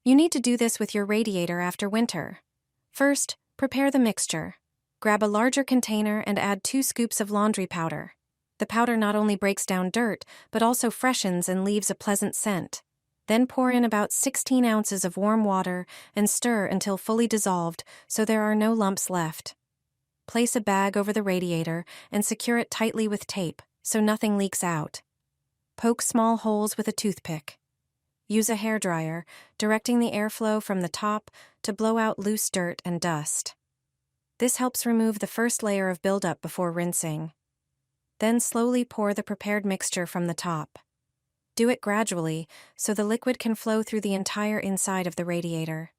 You need to do this with your radiator after winter. First, prepare the mixture. Grab a larger container and add 2 scoops of laundry powder. The powder not only breaks down dirt, but also freshens and leaves a pleasant scent. Then pour in about 16 ounces of warm water and stir until fully dissolved so there are no lumps left. Place a bag over the radiator and secure it tightly with tape so nothing leaks out. Poke small holes with a toothpick. Use a hairdryer, directing the airflow from the top to blow out loose dirt and dust. This helps remove the first layer of buildup before rinsing. Then slowly pour the prepared mixture from the top. Do it gradually so the liquid can flow through the entire inside of the radiator.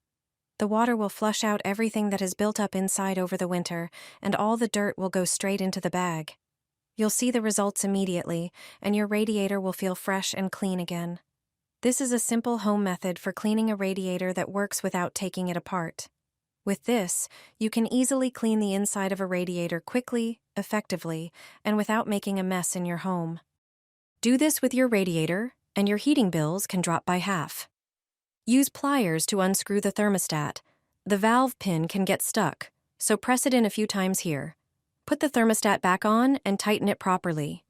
The water will flush out everything that has built up inside over the winter, and all the dirt will go straight into the bag. You'll see the results immediately, and your radiator will feel fresh and clean again. This is a simple home method for cleaning a radiator that works without taking it apart. With this, you can easily clean the inside of a radiator quickly, effectively, and without making a mess in your home. Do this with your radiator, and your heating bills can drop by half. Use pliers to unscrew the thermostat. The valve pin can get stuck, so press it in a few times here. Put the thermostat back on and tighten it properly.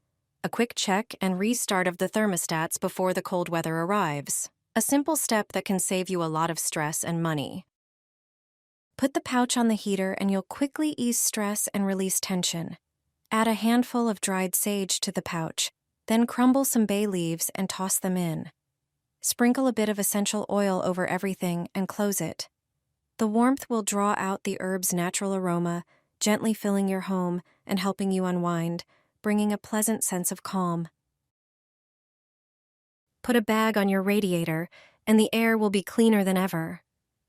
A quick check and restart of the thermostats before the cold weather arrives. A simple step that can save you a lot of stress and money. Put the pouch on the heater and you'll quickly ease stress and release tension. Add a handful of dried sage to the pouch, then crumble some bay leaves and toss them in. Sprinkle a bit of essential oil over everything and close it. The warmth will draw out the herb's natural aroma, gently filling your home and helping you unwind, bringing a pleasant sense of calm. Put a bag on your radiator, and the air will be cleaner than ever.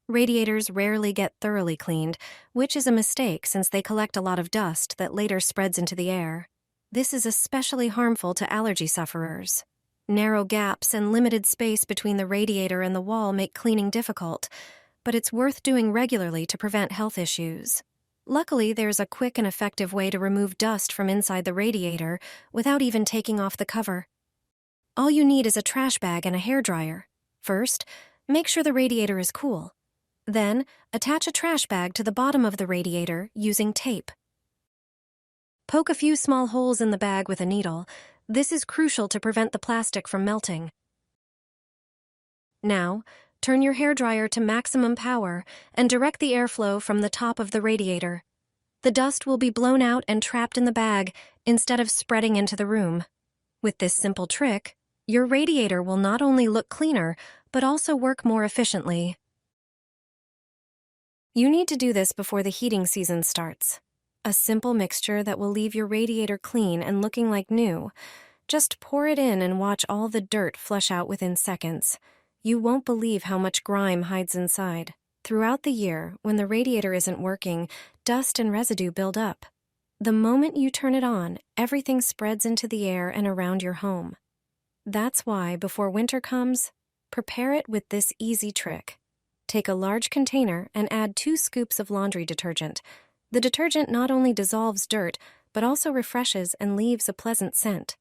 Radiators rarely get thoroughly cleaned, which is a mistake since they collect a lot of dust that later spreads into the air. This is especially harmful to allergy sufferers. Narrow gaps and limited space between the radiator and the wall make cleaning difficult, but it's worth doing regularly to prevent health issues. Luckily, there's a quick and effective way to remove dust from inside the radiator without even taking off the cover. All you need is a trash bag and a hairdryer. First, make sure the radiator is cool. Then, attach a trash bag to the bottom of the radiator using tape. Poke a few small holes in the bag with a needle. This is crucial to prevent the plastic from melting. Now, turn your hairdryer to maximum power and direct the airflow from the top of the radiator. The dust will be blown out and trapped in the bag instead of spreading into the room. With this simple trick, your radiator will not only look cleaner, but also work more efficiently. You need to do this before the heating season starts. A simple mixture that will leave your radiator clean and looking like new. Just pour it in and watch all the dirt flush out within seconds. You won't believe how much grime hides inside. Throughout the year, when the radiator isn't working, dust and residue build up. The moment you turn it on, everything spreads into the air and around your home. That's why, before winter comes, prepare it with this easy trick. Take a large container and add 2 scoops of laundry detergent. The detergent not only dissolves dirt, but also refreshes and leaves a pleasant scent.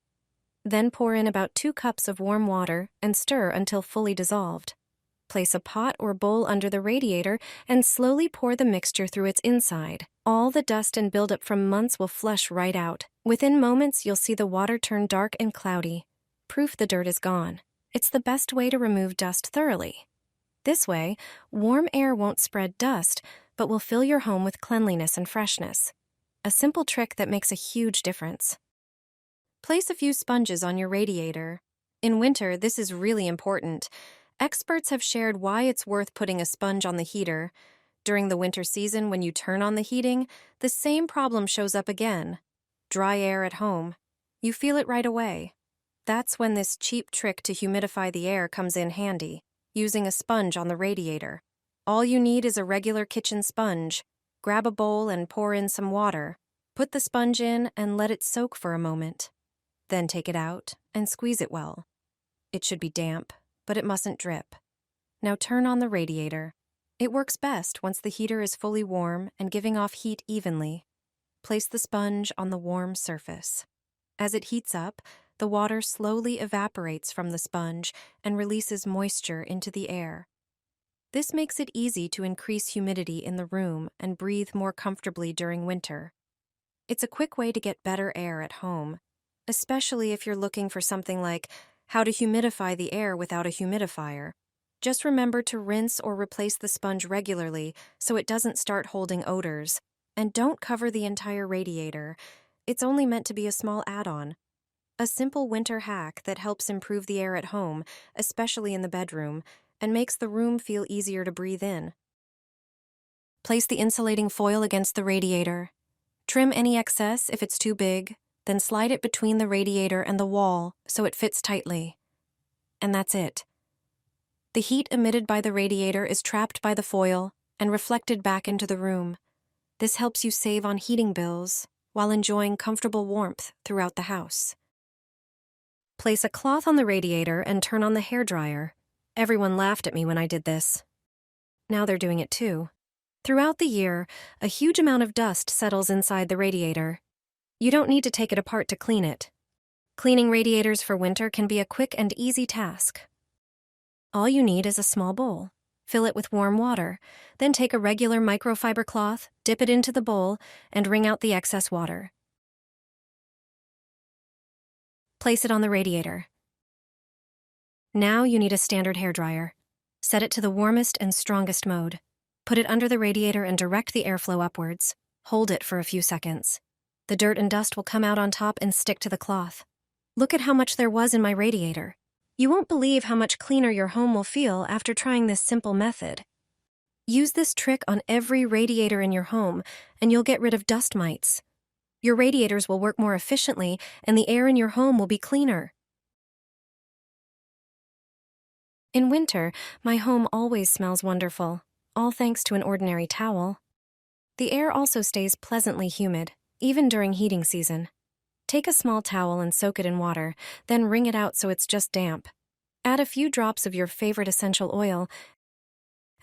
Then pour in about 2 cups of warm water and stir until fully dissolved. Place a pot or bowl under the radiator and slowly pour the mixture through its inside. All the dust and buildup from months will flush right out. Within moments, you'll see the water turn dark and cloudy. Proof the dirt is gone. It's the best way to remove dust thoroughly. This way, warm air won't spread dust, but will fill your home with cleanliness and freshness. A simple trick that makes a huge difference. Place a few sponges on your radiator. In winter, this is really important. Experts have shared why it's worth putting a sponge on the heater. During the winter season, when you turn on the heating, the same problem shows up again. Dry air at home. You feel it right away. That's when this cheap trick to humidify the air comes in handy, using a sponge on the radiator. All you need is a regular kitchen sponge. Grab a bowl and pour in some water. Put the sponge in and let it soak for a moment. Then take it out and squeeze it well. It should be damp, but it mustn't drip. Now turn on the radiator. It works best once the heater is fully warm and giving off heat evenly. Place the sponge on the warm surface. As it heats up, the water slowly evaporates from the sponge and releases moisture into the air. This makes it easy to increase humidity in the room and breathe more comfortably during winter. It's a quick way to get better air at home, especially if you're looking for something like how to humidify the air without a humidifier. Just remember to rinse or replace the sponge regularly so it doesn't start holding odors. And don't cover the entire radiator. It's only meant to be a small add-on. A simple winter hack that helps improve the air at home, especially in the bedroom, and makes the room feel easier to breathe in. Place the insulating foil against the radiator. Trim any excess if it's too big, then slide it between the radiator and the wall so it fits tightly. And that's it. The heat emitted by the radiator is trapped by the foil and reflected back into the room. This helps you save on heating bills while enjoying comfortable warmth throughout the house. Place a cloth on the radiator and turn on the hairdryer. Everyone laughed at me when I did this. Now they're doing it too. Throughout the year, a huge amount of dust settles inside the radiator. You don't need to take it apart to clean it. Cleaning radiators for winter can be a quick and easy task. All you need is a small bowl. Fill it with warm water, then take a regular microfiber cloth, dip it into the bowl, and wring out the excess water. Place it on the radiator. Now you need a standard hairdryer. Set it to the warmest and strongest mode. Put it under the radiator and direct the airflow upwards. Hold it for a few seconds. The dirt and dust will come out on top and stick to the cloth. Look at how much there was in my radiator. You won't believe how much cleaner your home will feel after trying this simple method. Use this trick on every radiator in your home, and you'll get rid of dust mites. Your radiators will work more efficiently, and the air in your home will be cleaner. In winter, my home always smells wonderful, all thanks to an ordinary towel. The air also stays pleasantly humid, even during heating season. Take a small towel and soak it in water, then wring it out so it's just damp. Add a few drops of your favorite essential oil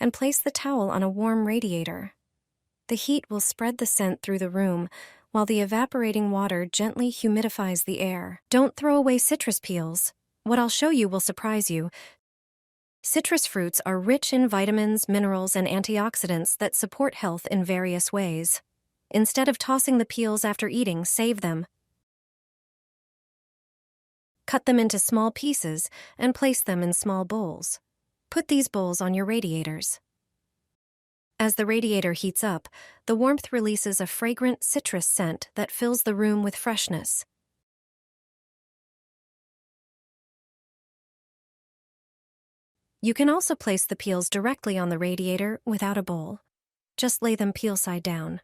and place the towel on a warm radiator. The heat will spread the scent through the room, while the evaporating water gently humidifies the air. Don't throw away citrus peels. What I'll show you will surprise you. Citrus fruits are rich in vitamins, minerals, and antioxidants that support health in various ways. Instead of tossing the peels after eating, save them. Cut them into small pieces and place them in small bowls. Put these bowls on your radiators. As the radiator heats up, the warmth releases a fragrant citrus scent that fills the room with freshness. You can also place the peels directly on the radiator without a bowl. Just lay them peel side down.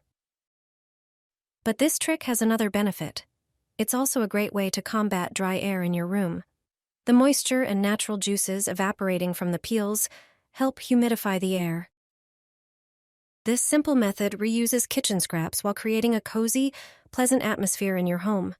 But this trick has another benefit. It's also a great way to combat dry air in your room. The moisture and natural juices evaporating from the peels help humidify the air. This simple method reuses kitchen scraps while creating a cozy, pleasant atmosphere in your home.